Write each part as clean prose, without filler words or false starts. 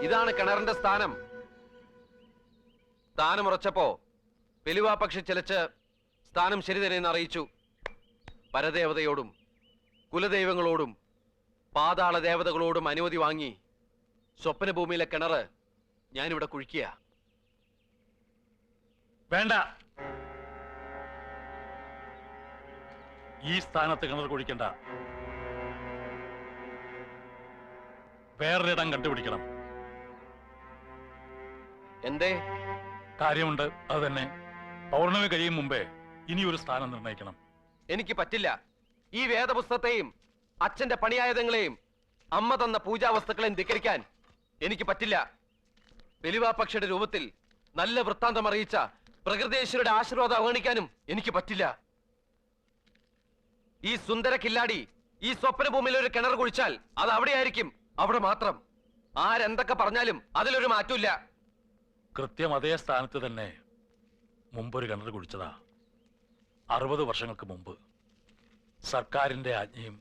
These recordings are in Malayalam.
ഇതാണ് കിണറിന്റെ സ്ഥാനം. സ്ഥാനമുറച്ചപ്പോ പെലുവാപക്ഷി ചിലച്ച് സ്ഥാനം ശരി തന്നെയെന്ന് അറിയിച്ചു. പരദേവതയോടും കുലദൈവങ്ങളോടും പാതാള ദേവതകളോടും അനുമതി വാങ്ങി സ്വപ്നഭൂമിയിലെ കിണറ് ഞാനിവിടെ കുഴിക്കുക. വേണ്ട, ഈ സ്ഥാനത്ത് കിണർ കുഴിക്കണ്ട. വേറൊരിടം കണ്ടുപിടിക്കണം. എന്തേ? കാര്യമുണ്ട്. അത് തന്നെ, പൗർണമി കഴിയും മുമ്പേ ഇനിയൊരു സ്ഥാനം നിർണയിക്കണം. എനിക്ക് പറ്റില്ല. ഈ വേദപുസ്തകത്തെയും അച്ഛന്റെ പണിയായുധങ്ങളെയും അമ്മ തന്ന പൂജാവസ്തുക്കളെയും ധിക്കരിക്കാൻ എനിക്ക് പറ്റില്ല. പെലുവാപക്ഷിയുടെ രൂപത്തിൽ നല്ല വൃത്താന്തം അറിയിച്ച പ്രകൃതേശ്വരുടെ ആശീർവാദം അവഗണിക്കാനും എനിക്ക് പറ്റില്ല. ഈ സുന്ദര കില്ലാടി ഈ സ്വപ്നഭൂമിയിൽ ഒരു കിണർ കുഴിച്ചാൽ അത് അവിടെയായിരിക്കും, അവിടെ മാത്രം. ആരെന്തൊക്കെ പറഞ്ഞാലും അതിലൊരു മാറ്റമില്ല. കൃത്യം അതേ സ്ഥാനത്ത് തന്നെ മുമ്പൊരു കിണർ കുഴിച്ചതാ. 60 വർഷങ്ങൾക്ക് മുമ്പ് സർക്കാരിന്റെ ആജ്ഞയും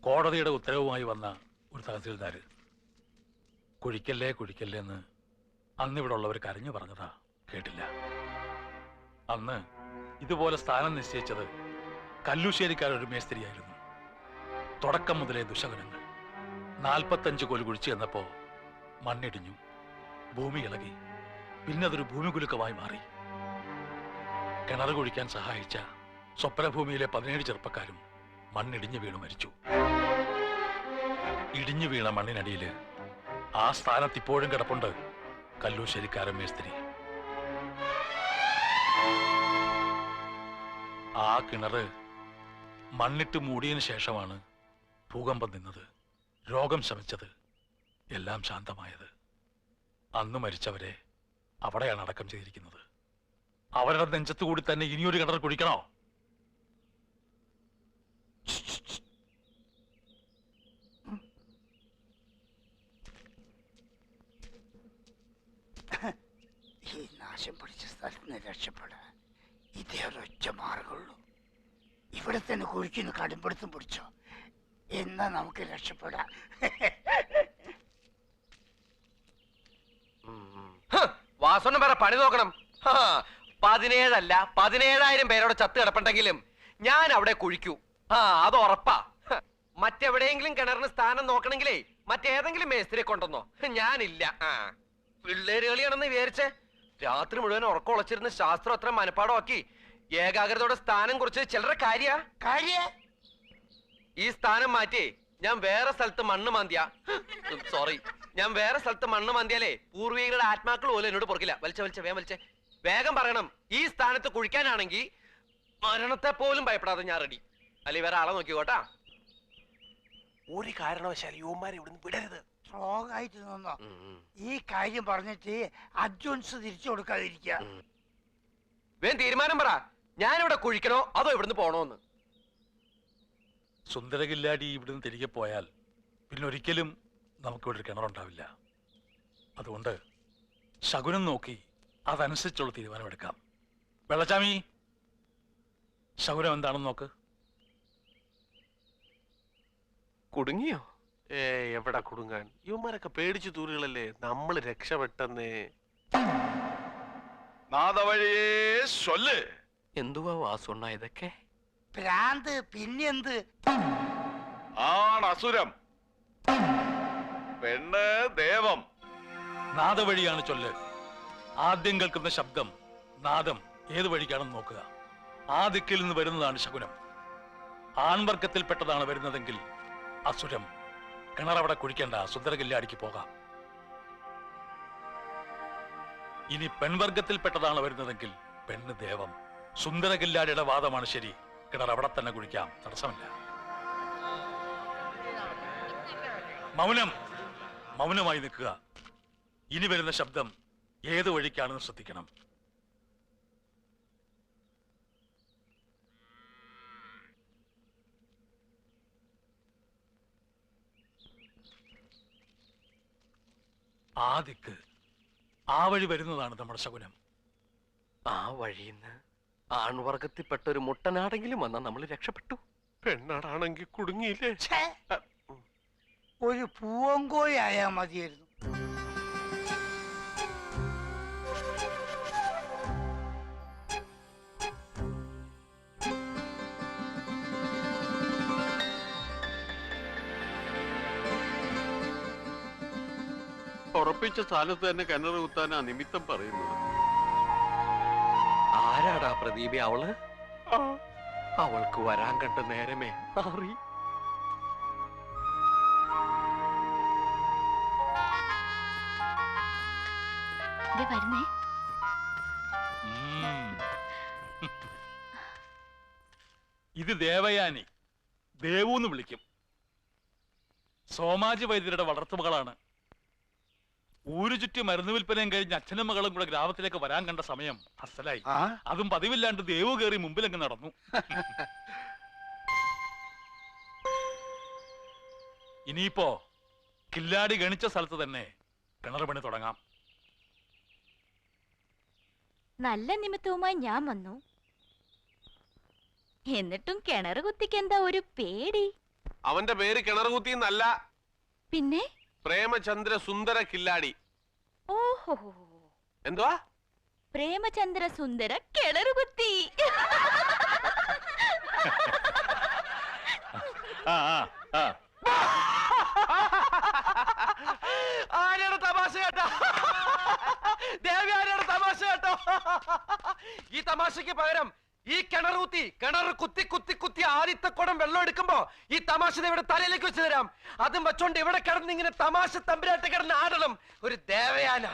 കോടതിയുടെ ഉത്തരവുമായി വന്ന ഒരു തഹസിൽദാര് കുഴിക്കല്ലേ കുഴിക്കല്ലേ എന്ന് അന്നിവിടെ ഉള്ളവർ കരഞ്ഞു പറഞ്ഞതാ. കേട്ടില്ല. അന്ന് ഇതുപോലെ സ്ഥാനം നിശ്ചയിച്ചത് കല്ലുശ്ശേരിക്കാരൊരു മേസ്ത്രിയായിരുന്നു. തുടക്കം മുതലേ ദുശകുനങ്ങൾ. 45 കോല് കുഴിച്ചു ചെന്നപ്പോ മണ്ണിടിഞ്ഞു, ഭൂമി ഇളകി, പിന്നെ അതൊരു ഭൂമികുലുക്കമായി മാറി. കിണർ കുഴിക്കാൻ സഹായിച്ച സ്വപ്നഭൂമിയിലെ 17 ചെറുപ്പക്കാരും മണ്ണിടിഞ്ഞു വീണു മരിച്ചു. ഇടിഞ്ഞു വീണ മണ്ണിനടിയില് ആ സ്ഥാനത്ത് ഇപ്പോഴും കിടപ്പുണ്ട് കല്ലൂശ്ശേരിക്കാരൻ മേസ്ത്രി. ആ കിണറ് മണ്ണിട്ട് മൂടിയതിനു ശേഷമാണ് ഭൂകമ്പം നിന്നത്, രോഗം ശമിച്ചത്, എല്ലാം ശാന്തമായത്. അന്ന് മരിച്ചവരെ അവിടെയാണ് അടക്കം ചെയ്തിരിക്കുന്നത്. അവരുടെ നെഞ്ചത്തു കൂടി തന്നെ ഇനിയൊരു കിണർ കുഴിക്കണോ? ഈ നാശം പിടിച്ച സ്ഥലത്ത് നിന്ന് രക്ഷപ്പെടാൻ ഇതേ ഒരൊറ്റ മാർഗമുള്ളൂ. ഇവിടെ തന്നെ കുഴിക്കുന്ന കടുംപിടുത്തം പിടിച്ചോ, എന്നാ നമുക്ക് രക്ഷപ്പെടാം. വാസോണ്ണം വേറെ പണി നോക്കണം. 17 അല്ല 17,000 പേരോട് ചത്ത് കിടപ്പുണ്ടെങ്കിലും ഞാൻ അവിടെ കുഴിക്കൂ. അത് ഉറപ്പാ. മറ്റെവിടെയെങ്കിലും കിണറിന് സ്ഥാനം നോക്കണെങ്കിലേ മറ്റേതെങ്കിലും മേസ്ത്രിയെ കൊണ്ടുവന്നോ, ഞാനില്ല. പിള്ളേര് കളിയാണെന്ന് വിചാരിച്ചേ രാത്രി മുഴുവൻ ഉറക്കം ഉളച്ചിരുന്ന ശാസ്ത്രം അത്ര മനപ്പാടമാക്കി ഏകാഗ്രതയോടെ സ്ഥാനം കുറിച്ച് ചിലരുടെ കാര്യ ഈ സ്ഥാനം മാറ്റി ഞാൻ വേറെ സ്ഥലത്ത് മണ്ണ് മാന്തിയാലേ പൂർവികളുടെ ആത്മാക്കൾ പോലും എന്നോട് പൊറുക്കില്ല. വലിച്ച വേഗം പറയണം. ഈ സ്ഥാനത്ത് കുഴിക്കാനാണെങ്കിൽ മരണത്തെ പോലും ഭയപ്പെടാതെ ഞാൻ റെഡി. അല്ലെ വേറെ ആളെ നോക്കിക്കോട്ടാ. ഒരു കാരണവശാലും യുവമാരെ ഇവിടുന്ന് വിടരുത്. സ്ട്രോങ് ആയിട്ട് നിന്നോ. ഈ കാര്യം പറഞ്ഞിട്ട് അഡ്വാൻസ് തിരിച്ചു കൊടുക്കാതിരിക്കുക. വേഗം തീരുമാനം പറ. ഞാനിവിടെ കുഴിക്കണോ അതോ ഇവിടുന്ന് പോണോന്ന്? സുന്ദരകില്ലാടി ഇവിടുന്ന് തിരികെ പോയാൽ പിന്നെ ഒരിക്കലും നമുക്കിവിടെ ഒരു കിണറുണ്ടാവില്ല. അതുകൊണ്ട് ശകുനം നോക്കി അതനുസരിച്ചുള്ള തീരുമാനമെടുക്കാം. വെള്ളച്ചാമി, ശകുനം എന്താണെന്ന് നോക്ക്. കുടുങ്ങിയോ? എവിടെ കുടുങ്ങാൻ? ഇവന്മാരൊക്കെ പേടിച്ചു തൂരുകളല്ലേ. നമ്മൾ രക്ഷപ്പെട്ടെന്നേ. നാദവഴിയേ ചൊല്ല്. എന്തുവാ വാസുണ്ണ ഇതൊക്കെ? ഭ്രാന്ത് പിന്നെന്ത്? ആണസുരം, പെണ്ണ് ദേവം. നാദവഴിയാണ് ചൊല്ല്. ആദ്യം കേൾക്കുന്ന ശബ്ദം നാദം ഏത് വഴിക്കാണെന്ന് നോക്കുക. ആ ദിക്കിൽ നിന്ന് വരുന്നതാണ് ശകുനം. ആൺവർഗത്തിൽപ്പെട്ടതാണ് വരുന്നതെങ്കിൽ അസുരം. കിണറവിടെ കുഴിക്കേണ്ട, സുന്ദരകില്ലാടിക്ക് പോകാം. ഇനി പെൺവർഗത്തിൽപ്പെട്ടതാണ് വരുന്നതെങ്കിൽ പെണ്ണ് ദേവം. സുന്ദരകില്ലാടിയുടെ വാദമാണ് ശരി. കിണർ അവിടെ തന്നെ കുഴിക്കാം, തടസ്സമില്ല. മൗനം, മൗനമായി നിൽക്കുക. ഇനി വരുന്ന ശബ്ദം ഏത് വഴിക്കാണെന്ന് ശ്രദ്ധിക്കണം. ആ ദിക്ക്, ആ വഴി വരുന്നതാണ് നമ്മുടെ ശകുനം. ആ വഴിന്ന് ആൺവർഗത്തിൽപ്പെട്ട ഒരു മുട്ടനാടെങ്കിലും വന്നാൽ നമ്മൾ രക്ഷപ്പെട്ടു. പെണ്ണാടാണെങ്കിൽ കുടുങ്ങിയില്ലേ? ഒരു പൂവങ്കോയായാ മതിയായിരുന്നു. ഉറപ്പിച്ച സ്ഥാനത്ത് തന്നെ കിണർ കുത്താനാ നിമിത്തം പറയുന്നത്. ആരാടാ പ്രദീപി അവള്? അവൾക്ക് വരാൻ കണ്ട നേരമേ മാറി. വരുന്നേ. ഇത് ദേവയാനി, ദേവൂന്ന് വിളിക്കും. സോമാജി വൈദ്യരുടെ വളർത്തുമകളാണ്. ഊരു ചുറ്റി മരുന്ന് വിൽപ്പനയും കഴിഞ്ഞ് അച്ഛനും മകളും കൂടെ ഗ്രാമത്തിലേക്ക് വരാൻ കണ്ട സമയം അസലായി. അതും പതിവില്ലാണ്ട് ദേവു കയറി മുമ്പിലങ്ങ് നടന്നു. ഇനിയിപ്പോ കില്ലാടി ഗണിച്ച സ്ഥലത്ത് തന്നെ കിണർ പണി തുടങ്ങാം. നല്ല നിമിത്തവുമായി ഞാൻ വന്നു. എന്നിട്ടും കിണർ കുത്തിക്കെന്താ ഒരു പേടി? അവന്റെ പേര് കിണർ കുത്തി എന്നല്ല, പിന്നെ പ്രേമചന്ദ്ര സുന്ദര കില്ലാടി. ഓഹോ, എന്തുവാ? പ്രേമചന്ദ്ര സുന്ദര കിണർ കുത്തി. ആനയുടെ തമാശ കേട്ടോ, ദേവി ആനയുടെ തമാശ കേട്ടോ. ഈ തമാശക്ക് പകരം ഈ കിണർ കുത്തി കുത്തി കുത്തി ആദ്യത്തെ കുടം വെള്ളം എടുക്കുമ്പോ ഈ തമാശ ഇവിടെ തലയിലേക്ക് വെച്ച് തരാം. അതും വെച്ചോണ്ട് ഇവിടെ കിടന്ന് ഇങ്ങനെ തമാശ തമ്പുരാട്ട് കിടന്ന് ആടണം. ഒരു ദേവയാന.